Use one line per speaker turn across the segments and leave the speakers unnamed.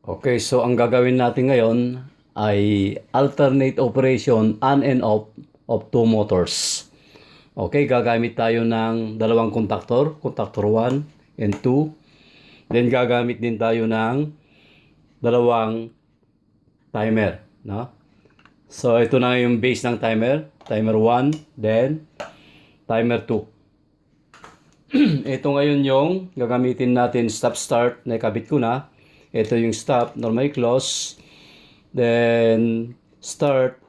Okay, so ang gagawin natin ngayon ay alternate operation on and off of two motors. Okay, gagamit tayo ng dalawang contactor 1 and 2. Then gagamit din tayo ng dalawang timer, no? So ito na yung base ng timer, timer 1, then timer 2. Ito ngayon yung gagamitin natin stop start, nakabit ko na. Ito yung stop, normally close. Then start,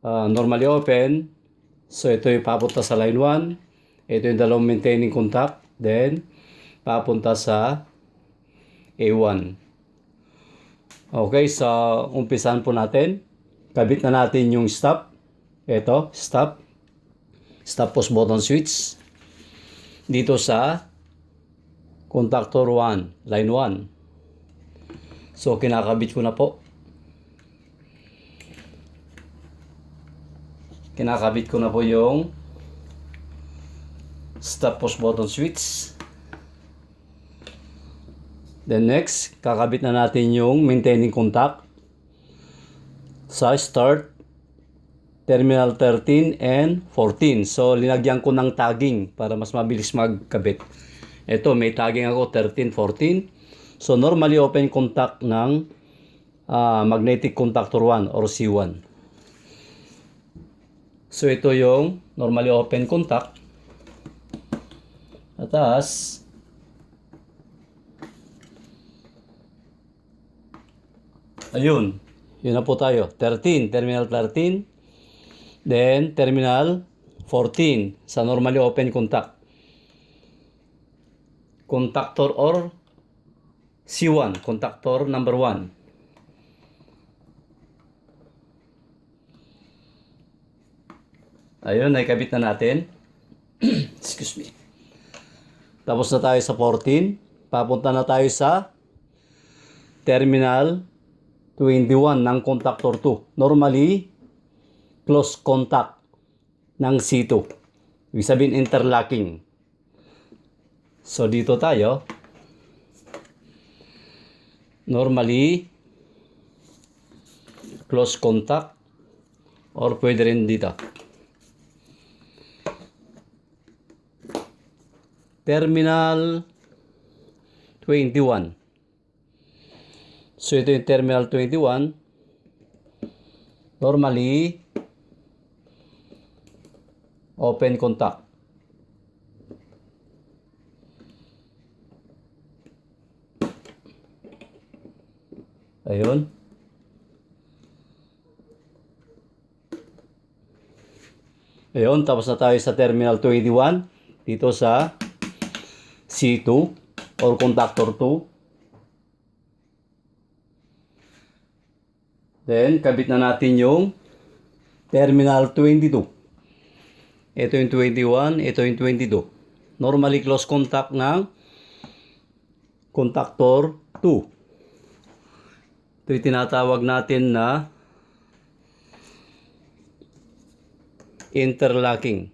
normally open. So ito yung papunta sa line 1. Ito yung dalawang maintaining contact. Then papunta sa A1. Okay, so umpisan po natin. Kabit na natin yung stop. Ito, stop. Stop push button switch. Dito sa contactor 1, line 1. So, kinakabit ko na po. Kinakabit ko na po yung stop push button switch. Then next, kakabit na natin yung maintaining contact sa start, terminal 13 and 14. So, linagyan ko ng tagging para mas mabilis magkabit. Ito, may tagging ako 13, 14. So, normally open contact ng magnetic contactor 1 or C1. So, ito yung normally open contact. Atas. Ayun. Yun na po tayo. 13. Terminal 13. Then, terminal 14 sa normally open contact. Contactor or C1, contactor number 1. Ayun, naikabit na natin. Excuse me. Tapos na tayo sa 14. Papunta na tayo sa terminal 21 ng contactor 2. Normally, close contact ng C2. Ibig sabihin interlocking. So, dito tayo. Normally, close contact or pwede rin dito. Terminal 21. So, ito yung terminal 21. Normally, open contact. Ayun. Ayun, tapos na tayo sa terminal 21 dito sa C2 or contactor 2. Then, kabit na natin yung terminal 22. Ito yung 21, ito yung 22. Normally close contact ng contactor 2. Ito yung tinatawag natin na interlocking.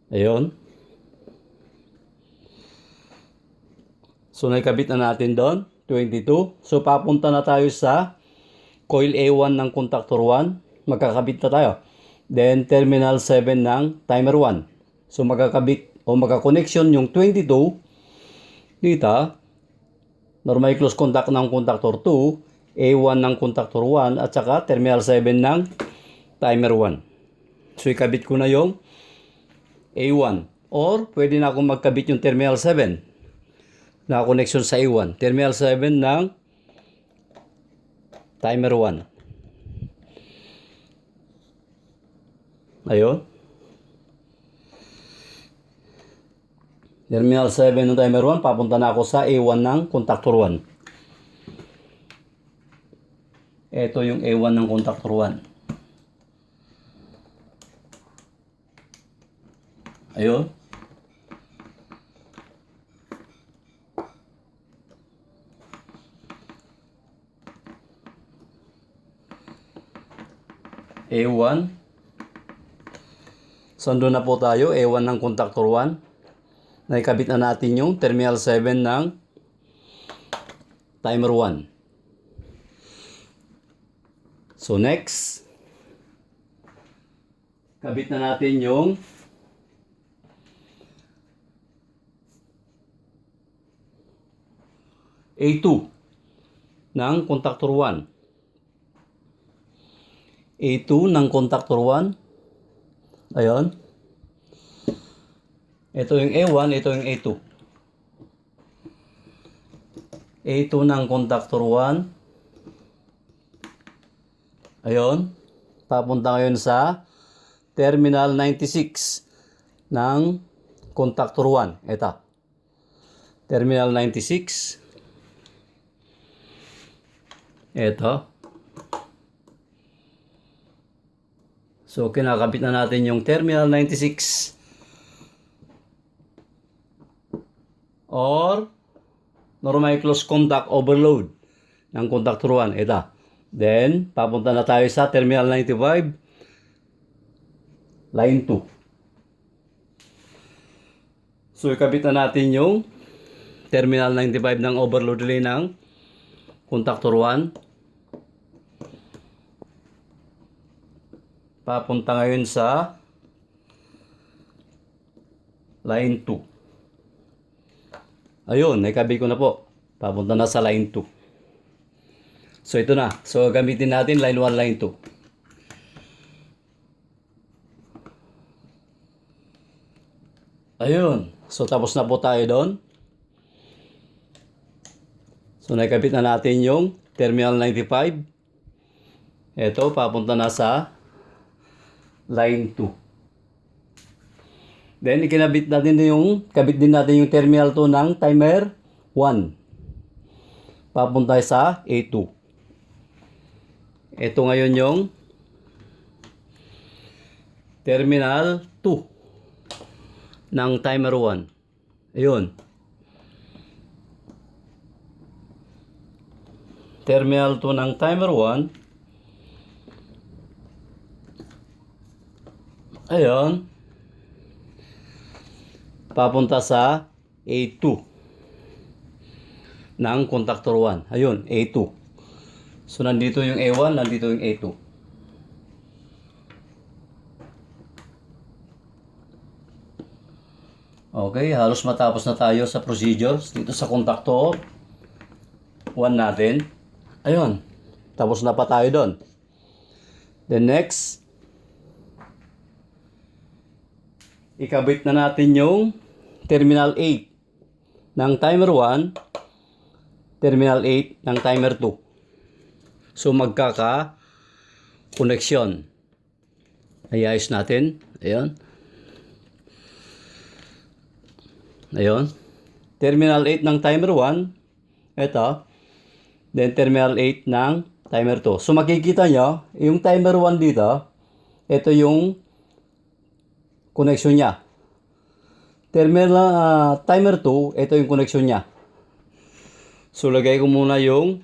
Ayun. So, naikabit na natin doon. 22. So, papunta na tayo sa coil A1 ng contactor 1. Magkakabit na tayo. Then, terminal 7 ng timer 1. So, magkakabit o magkakonnection yung 22 dito. Normal close contact ng contactor 2, A1 ng contactor 1, at saka terminal 7 ng timer 1. So, ikabit ko na yung A1. Or, pwede na akong magkabit yung terminal 7 na connection sa A1. Terminal 7 ng timer 1. Ayun. Terminal 7 ng timer 1, papunta na ako sa A1 ng contactor 1. Ito yung A1 ng contactor 1. Ayun. A1. So, andun na po tayo, A1 ng contactor 1. Naikabit na natin yung terminal 7 ng timer 1. So next, kabit na natin yung A2 ng contactor 1. A2 ng contactor 1. Ayun. Ito yung A1, ito yung A2. A2 ng contactor 1. Ayun. Papunta ngayon sa terminal 96 ng contactor 1. Ito. Terminal 96. Ito. So, kinakabit na natin yung terminal 96 or normal close contact overload ng contactor 1. Ito. Then, papunta na tayo sa terminal 95, line 2. So, ikabit na natin yung terminal 95 ng overload relay ng contactor 1. Papunta ngayon sa line 2. Ayun, naikabit ko na po. Papunta na sa line 2. So, ito na. So, gamitin natin line 1, line 2. Ayun. So, tapos na po tayo doon. So, naikabit na natin yung terminal 95. Ito, papunta na sa line 2. Then, kabit din natin yung terminal 2 ng timer 1. Papunta sa A2. Ito ngayon yung terminal 2 ng timer 1. Ayun. Terminal 2 ng timer 1. Ayun. Papunta sa A2 ng contactor 1. Ayun, A2. So, nandito yung A1, nandito yung A2. Okay, halos matapos na tayo sa procedures dito sa contactor 1 natin. Ayun, tapos na pa tayo doon. Then next, ikabit na natin yung terminal 8 ng timer 1, terminal 8 ng timer 2. So, magkaka-connection. Ayos natin. Ayun. Ayun. Terminal 8 ng timer 1. Ito. Then, terminal 8 ng timer 2. So, makikita nyo, yung timer 1 dito, ito yung connection niya. Terminal timer 2, ito yung connection niya. So, lagay ko muna yung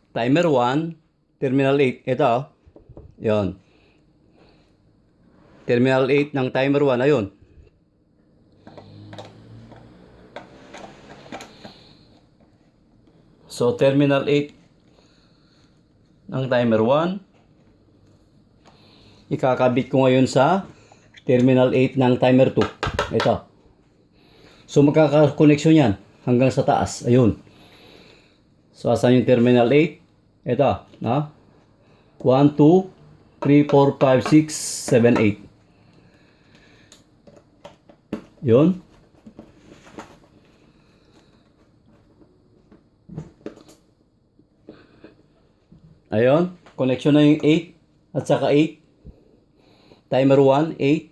timer 1, terminal 8. Ito, yun. Terminal 8 ng timer 1, ayun. So, terminal 8 ng timer 1. Ikakabit ko ngayon sa terminal 8 ng timer 2. Ito. So, magkaka-connection yan hanggang sa taas. Ayun. So, asan yung terminal 8? Ito. No? 1, 2, 3, 4, 5, 6, 7, 8. Yun. Ayun. Connection na yung 8 at saka 8. Timer 1, 8.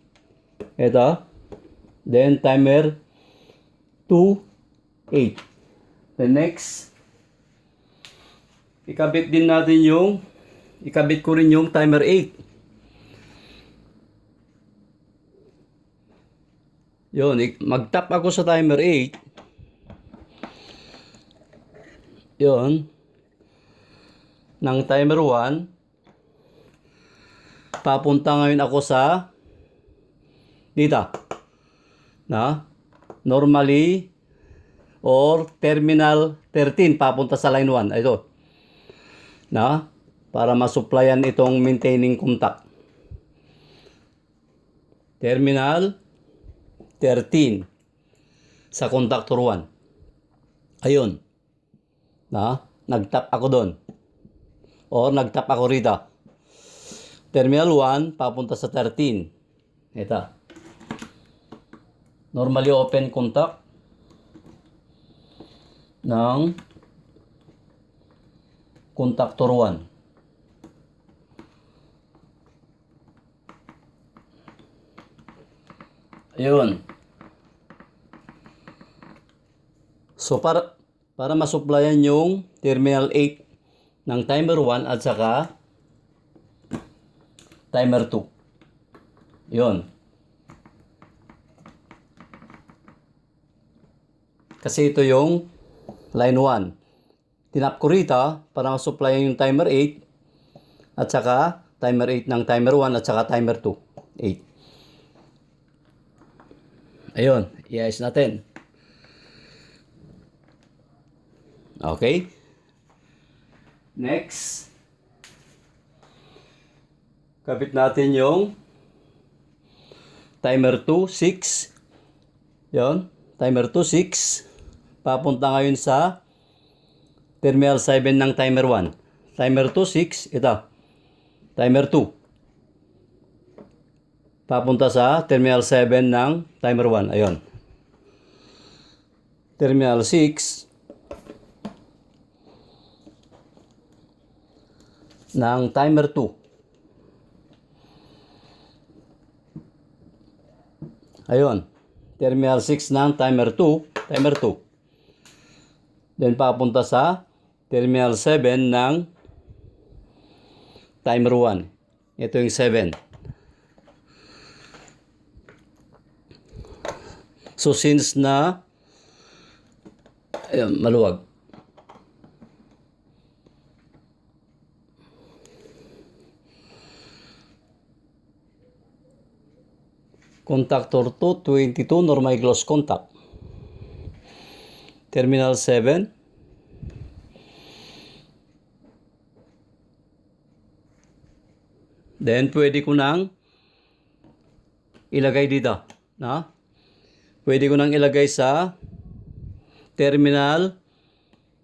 Ito. Then, timer 2, 8. Then, next. Ikabit ko rin yung timer 8. Yun. Mag-tap ako sa timer 8. Yun. Ng timer 1. Papunta ngayon ako sa dito. Na? Normally or terminal 13 papunta sa line 1. Ito. Na? Para masupplyan itong maintaining contact. Terminal 13 sa contactor 1. Ayun. Na? Nag-tap ako doon. Or nag-tap ako rito. Terminal 1 papunta sa 13. Ito. Normally open contact ng contactor 1. Ayun. So para masupplyan yung terminal 8 ng timer 1 at saka timer 2. Yun. Kasi ito yung line 1. Tinap ko rito para masupplyan yung timer 8 at saka timer 8 ng timer 1 at saka timer 2. 8. Ayun, i-ayos natin. Okay. Next. Kapit natin yung timer 2, 6. Yun, timer 2, 6. Papunta ngayon sa terminal 7 ng timer 1. Timer 2, 6. Ito. Timer 2. Papunta sa terminal 7 ng timer 1. Ayun. Terminal 6 ng timer 2. Ayun. Terminal 6 ng timer 2. Timer 2. Then papunta sa terminal 7 ng timer 1. Ito yung 7. So since na ayun, maluwag. Contactor 2, 22, normal close contact. Terminal 7. Then pwede ko nang ilagay dito, na? Pwede ko nang ilagay sa terminal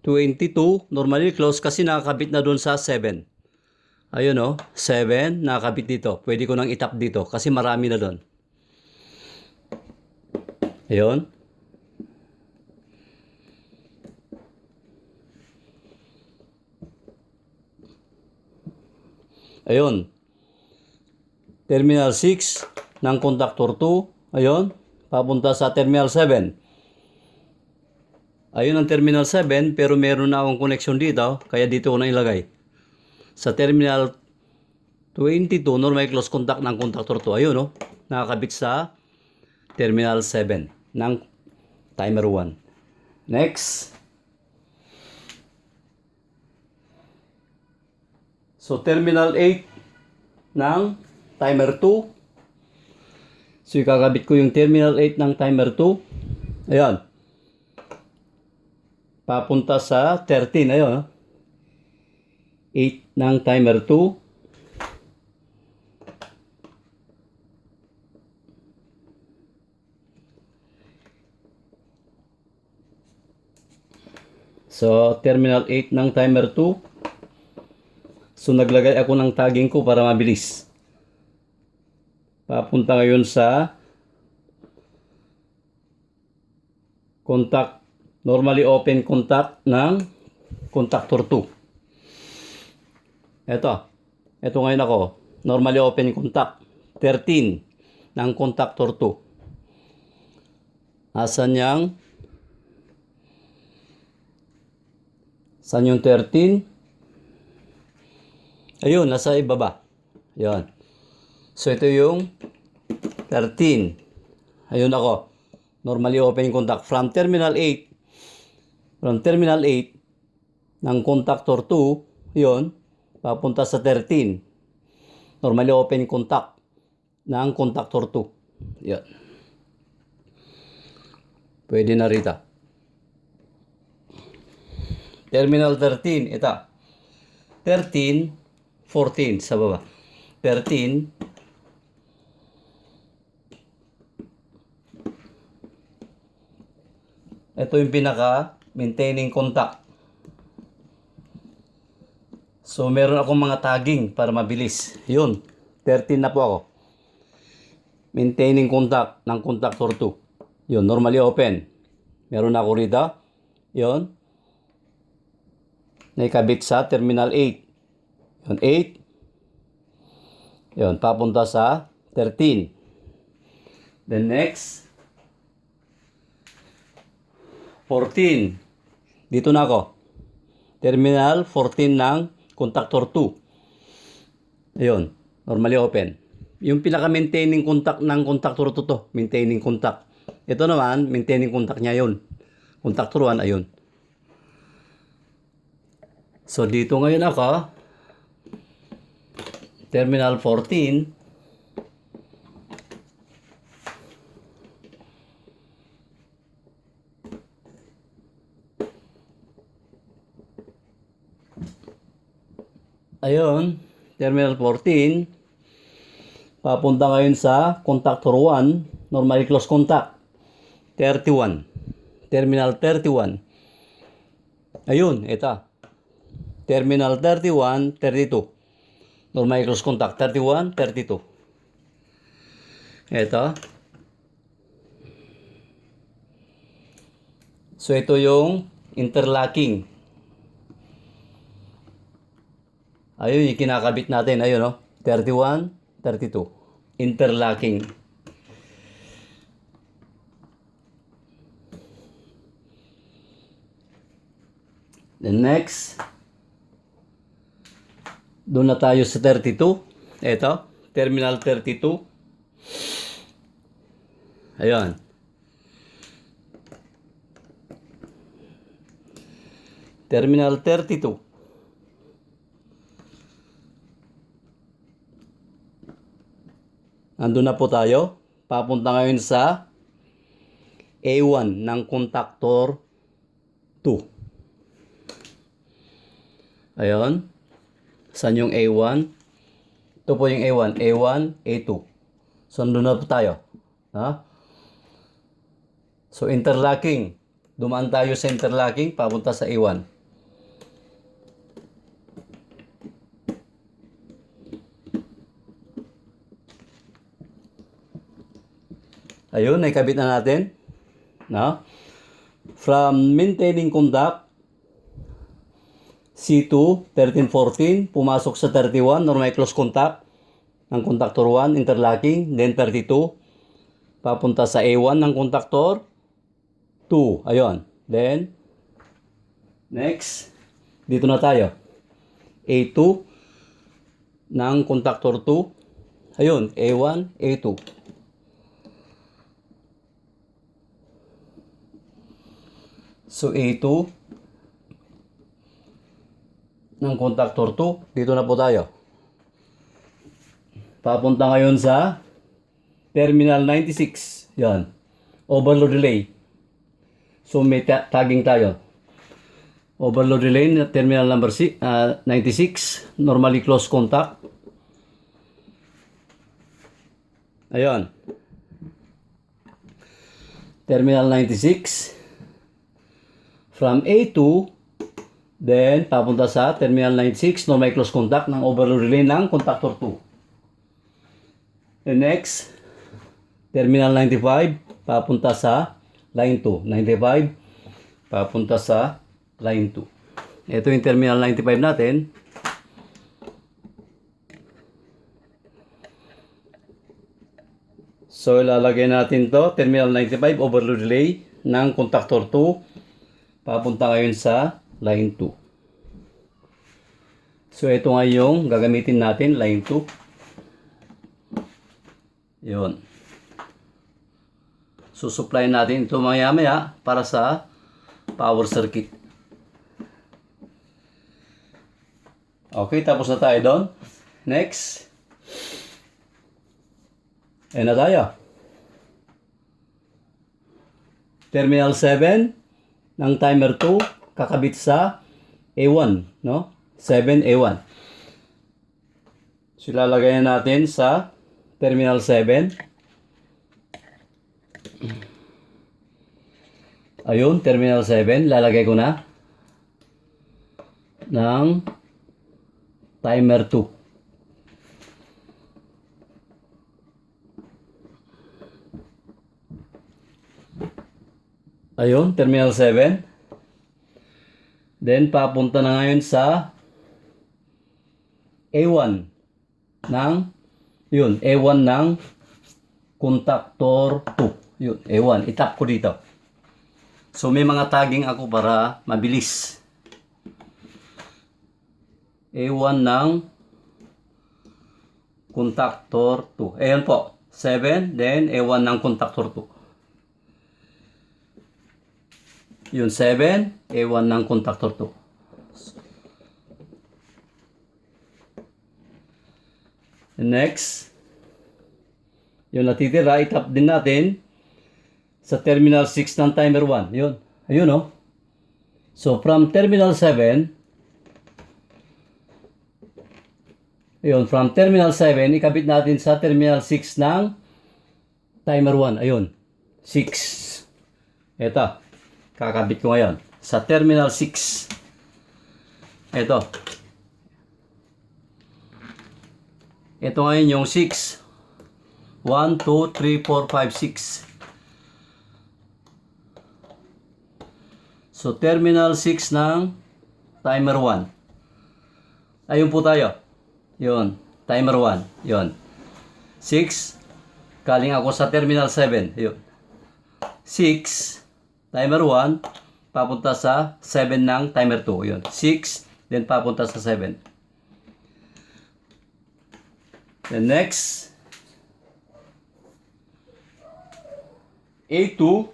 22, normally close kasi nakakabit na doon sa 7. Ayun o, 7, nakakabit dito. Pwede ko nang itap dito kasi marami na doon. Ayun. Ayun. Terminal 6 ng contactor 2. Ayun. Papunta sa terminal 7. Ayun ang terminal 7 pero meron na akong connection dito kaya dito ko na ilagay. Sa terminal 22 normal close contact ng contactor 2. Ayun oh, nakakabit sa terminal 7 ng timer 1. Next. So terminal 8 ng timer 2. So, ikakabit ko yung terminal 8 ng timer 2. Ayan. Papunta sa 13. Ayan. 8 ng timer 2. So, terminal 8 ng timer 2. So, naglagay ako ng tagging ko para mabilis. Papunta ngayon sa contact, normally open contact ng contactor 2. Ito ngayon ako, normally open contact, 13 ng contactor 2. Asan yung 13? Ayun, nasa ibaba. Yan. So, ito yung 13. Ayun ako. Normally open contact. From terminal 8 ng contactor 2, yun, papunta sa 13. Normally open contact ng contactor 2. Yan. Pwede na rito. Terminal 13, ito. 13, 14 sa baba. 13, ito yung pinaka maintaining contact. So, meron akong mga tagging para mabilis. Yun, 13 na po ako. Maintaining contact ng contactor 2. Yun, normally open. Meron ako rito. Yun. Naikabit sa terminal 8. Yun, 8. Yun, papunta sa 13. Then next, 14. Dito na ako. Terminal 14 ng contactor 2. Ayun, normally open. Yung pinaka-maintaining contact ng contactor 2 to. Maintaining contact. Ito naman, maintaining contact niya yun. Contactor 1, ayun. So, dito ngayon ako. Terminal 14. Ayun, terminal 14. Papunta ngayon sa contactor 1, normally close contact. 31. Terminal 31. Ayun, ito. Terminal 31, 32. Normally close contact. 31, 32. Ito. So, ito yung interlocking. Ayun, yung kinakabit natin. Ayun, no? 31, 32. Interlocking. The next, doon na tayo sa 32. Ito, terminal 32. Ayun. Terminal 32. Andun na po tayo. Papunta ngayon sa A1 ng contactor 2. Ayun. Saan yung A1? Ito po yung A1. A1, A2. So, andun na po tayo. Ha? So, interlocking. Dumaan tayo sa interlocking. Papunta sa A1. Ayun, naikabit na natin. No? From maintaining contact, C2, 13-14, pumasok sa 31, normal close contact ng contactor 1, interlocking, then 32, papunta sa A1 ng contactor 2. Ayun. Then, next, dito na tayo. A2 ng contactor 2. Ayun, A1, A2. So, A2 ng contactor 2. Dito na po tayo. Papunta ngayon sa terminal 96. Yan. Overload relay. So, may tagging tayo. Overload relay na terminal number 96. Normally close contact. Ayun. Terminal 96. From A2, then papunta sa terminal 96, normal close contact ng overload relay ng contactor 2. And next, terminal 95, papunta sa line 2. 95, papunta sa line 2. Ito yung terminal 95 natin. So, ilalagay natin to terminal 95, overload relay ng contactor 2. Papunta ngayon sa line 2. So, ito nga yung gagamitin natin, line 2. Yun. Susupply natin ito maya-maya para sa power circuit. Okay, tapos na tayo doon. Next. Ayan na tayo. Terminal 7 ng timer 2, kakabit sa A1, no? 7 A1. So, ilalagay na natin sa terminal 7. Ayun, terminal 7. Lalagay ko na ng timer 2. Ayun, terminal 7. Then, papunta na ngayon sa A1 ng, yun, A1 ng contactor 2. Yun, A1. Itap ko dito. So, may mga tagging ako para mabilis. A1 ng contactor 2. Ayan po. 7. Then, A1 ng contactor 2. Yun, 7. A1 ng contactor 2. Next. Yung natitira, itap din natin sa terminal 6 ng timer 1. Yun. Ayun, oh. So, from terminal 7, ayun, from terminal 7, ikabit natin sa terminal 6 ng timer 1. Ayun. 6. Ito. Kakabit ko ngayon. Sa terminal 6. Ito. Ito ngayon yung 6. 1, 2, 3, 4, 5, 6. So, terminal 6 ng timer 1. Ayun po tayo. Yun. Timer 1. Yun. 6. Galing ako sa terminal 7. Yun. 6. Timer 1. Papunta sa 7 ng timer 2. Yun. 6. Then papunta sa 7. Then next. A2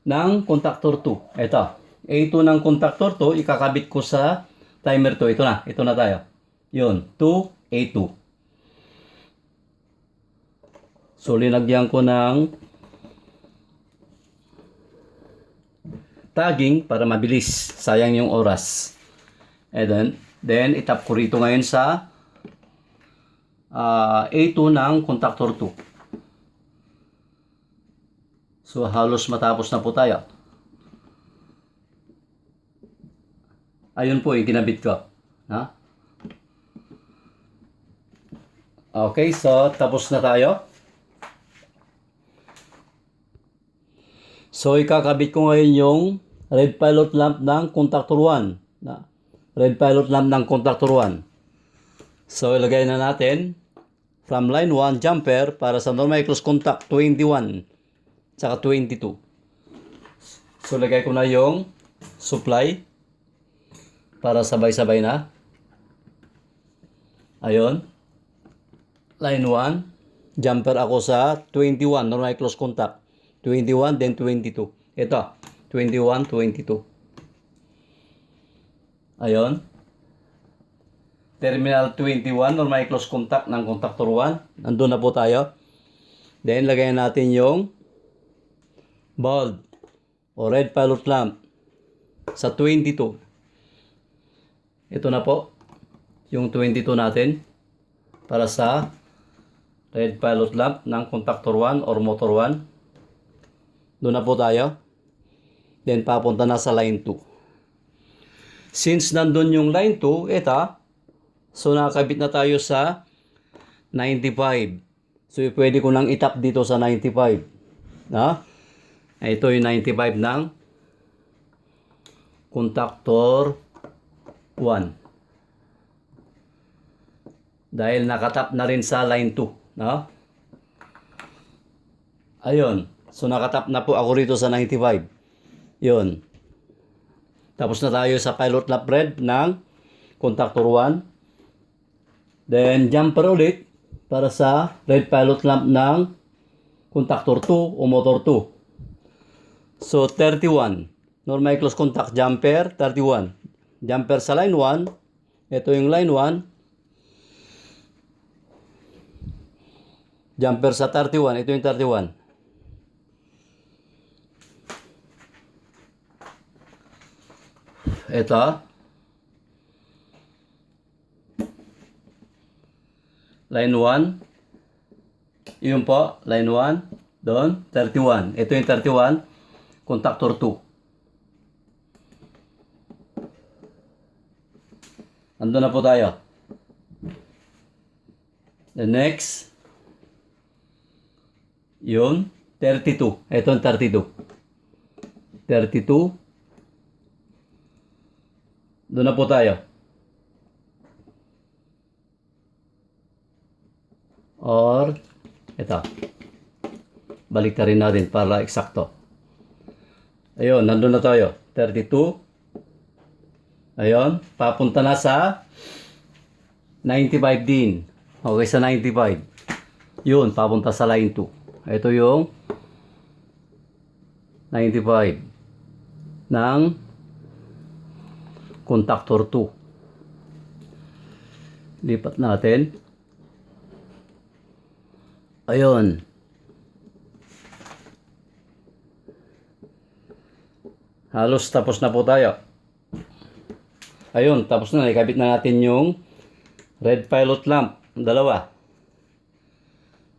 ng contactor 2. Ito. A2 ng contactor 2, ikakabit ko sa timer 2. Ito na. Ito na tayo. Yun. 2, A2. So, linagyan ko ng tagging para mabilis. Sayang yung oras. And then itap ko rito ngayon sa A2 ng contactor 2. So, halos matapos na po tayo. Ayun po, ikinabit ko. Ha? Okay, so tapos na tayo. So, ikakabit ko ngayon yung red pilot lamp ng contactor 1. Red pilot lamp ng contactor 1. So, ilagay na natin from line 1 jumper para sa normal close contact 21 tsaka 22. So, lagay ko na yung supply para sabay-sabay na. Ayun. Line 1. Jumper ako sa 21. Normal close contact. 21 then 22. Ito. 21, 22. Ayun. Terminal 21. Normal close contact ng contactor 1. Nandun na po tayo. Then, lagay natin yung bulb o red pilot lamp sa 22. Ito na po yung 22 natin para sa red pilot lamp ng contactor 1 or motor 1. Doon na po tayo. Then papunta na sa line 2. Since nandun yung line 2, ito, so nakakabit na tayo sa 95. So pwede ko nang itap dito sa 95. Na? Ito yung 95 ng contactor 1. Dahil nakatap na rin sa line 2. No? Ayun. So nakatap na po ako rito sa 95. Yun. Tapos na tayo sa pilot lamp red ng contactor 1. Then jumper ulit para sa red pilot lamp ng contactor 2 o motor 2. So, 31. Normal close contact jumper, 31. Jumper sa line 1. Ito yung line 1. Jumper sa 31. Ito yung 31. Ito. Line 1. Yun po, line 1. Doon, 31. Ito yung 31. Contactor 2. Ando na po tayo. The next. Yun, 32. Ito yung 32. 32. Doon na po tayo. Or, ito. Balik rin natin para eksakto. Ayun, nandun na tayo. 32. Ayun, papunta na sa 95 din. Okay, sa 95. Yun, papunta sa line 2. Ito yung 95 ng contactor 2. Lipat natin. Ayun. Halos tapos na po tayo. Ayun, tapos na. Ikabit na natin yung red pilot lamp. Dalawa.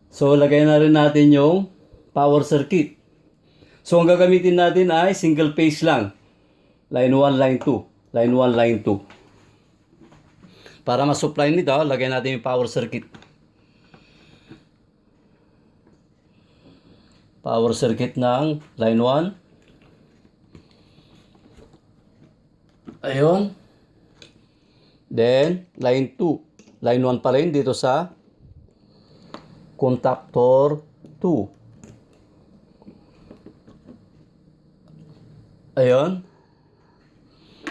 So, lagay na rin natin yung power circuit. So, ang gagamitin natin ay single phase lang. Line 1, line 2. Line 1, line 2. Para ma-supply nito, lagay natin yung power circuit. Power circuit ng line 1. Ayun. Then, line 2. Line 1 pa rin dito sa contactor 2. Ayun.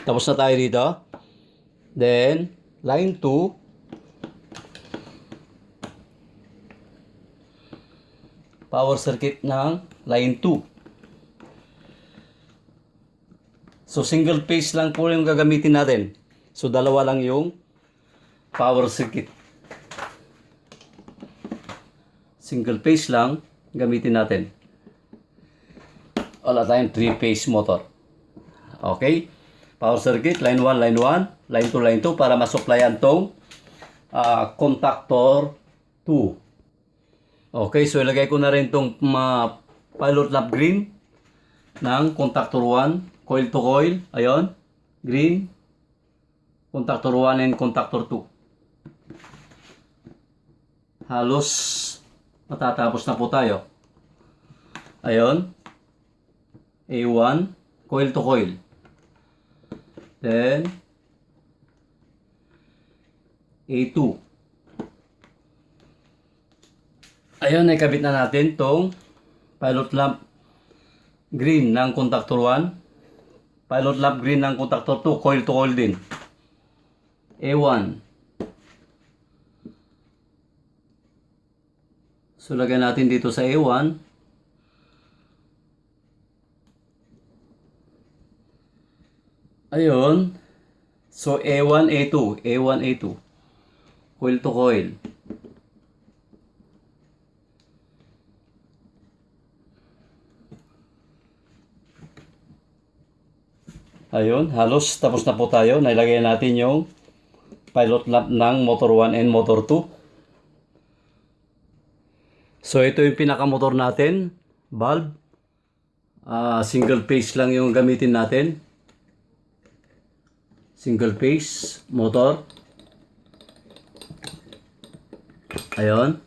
Tapos na tayo dito. Then, line 2. Power circuit ng line 2. So, single phase lang po yung gagamitin natin. So, dalawa lang yung power circuit. Single phase lang gamitin natin. Wala tayong 3-phase motor. Okay? Power circuit, line 1, line 1, line 2, line 2 para masupplyan tong contactor 2. Okay, so ilagay ko na rin tong pilot lamp green ng contactor 1, coil to coil. Ayun, green, contactor 1 and contactor 2. Halos matatapos na po tayo. Ayun, A1, coil to coil. Then, A2. Ayun, nakabit na natin tong pilot lamp green ng contactor 1. Pilot lamp green ng contactor 2, coil to coil din. A1. So, lagyan natin dito sa A1. Ayun. So, A1, A2. A1, A2. Coil to coil. Ayun. Halos tapos na po tayo. Nailagay natin yung pilot lamp ng motor 1 and motor 2. So, ito yung pinakamotor natin. Valve. Single phase lang yung gamitin natin. Single phase motor. Ayun.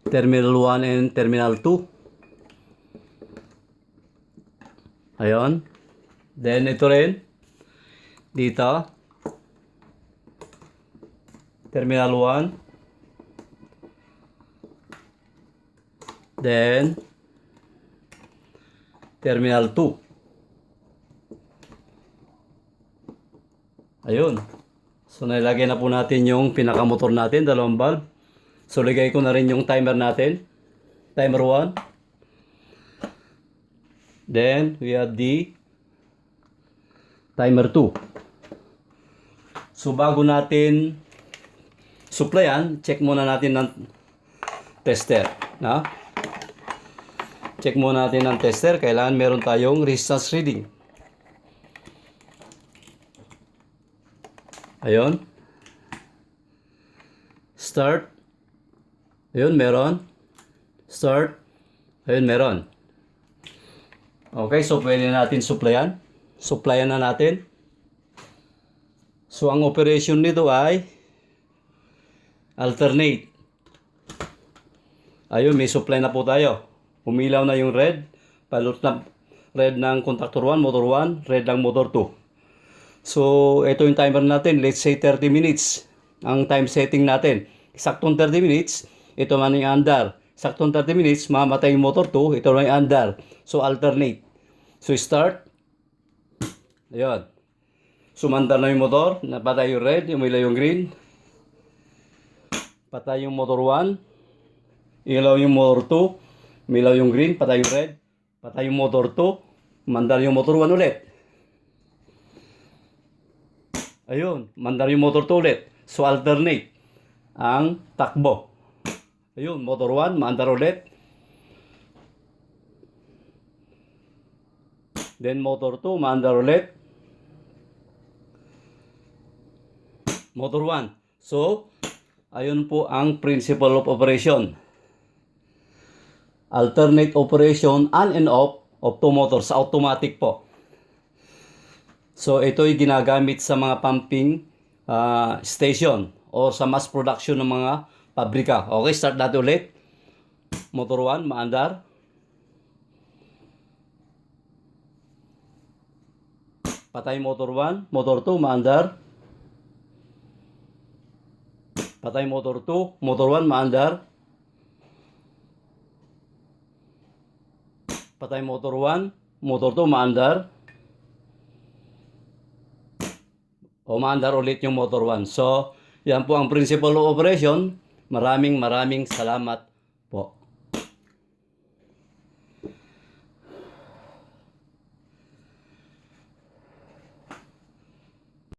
Terminal 1 and terminal 2. Ayun. Then ito rin. Dito. Terminal 1. Then terminal 2. Ayun. So, nilagay na po natin yung pinakamotor natin, dalawang valve. So, lagay ko na rin yung timer natin. Timer 1. Then, we have the timer 2. So, bago natin supplyan, check muna natin ng tester. Na? Check muna natin ang tester. Kailangan meron tayong resistance reading. Ayun. Start. Ayun, meron. Start. Ayun, meron. Okay, so pwede natin supplyan. Supplyan na natin. So, ang operation nito ay alternate. Ayun, may supply na po tayo. Umilaw na yung red. Palot na red ng contactor 1, motor 1, red ng motor 2. So, ito yung timer natin. Let's say 30 minutes. Ang time setting natin. Saktong 30 minutes, ito man yung andar. Saktong 30 minutes, mamatay yung motor 2, ito man yung andar. So, alternate. So, start. Ayun. Sumandar na yung motor, napatay yung red, umilaw yung green. Patay yung motor 1. Ilaw yung motor 2. Umilaw yung green, patay yung red. Patay yung motor 2. Mandar yung motor 1 ulit. Ayun, mandar yung motor 2 ulit. So, alternate ang takbo. Ayun, motor 1, mandar ulit. Then, motor 2, mandar ulit. Motor 1. So, ayun po ang principle of operation. Alternate operation on and off of two motors. Automatic po. So, ito'y ginagamit sa mga pumping station o sa mass production ng mga pabrika. Okay, start natin ulit. Motor 1, maandar. Patay motor 1. Motor 2, maandar. Patay motor 2. Motor 1, maandar. Patay motor 1. Motor 2, maandar. O maandar ulit yung motor 1. So, yan po ang principle of operation. Maraming salamat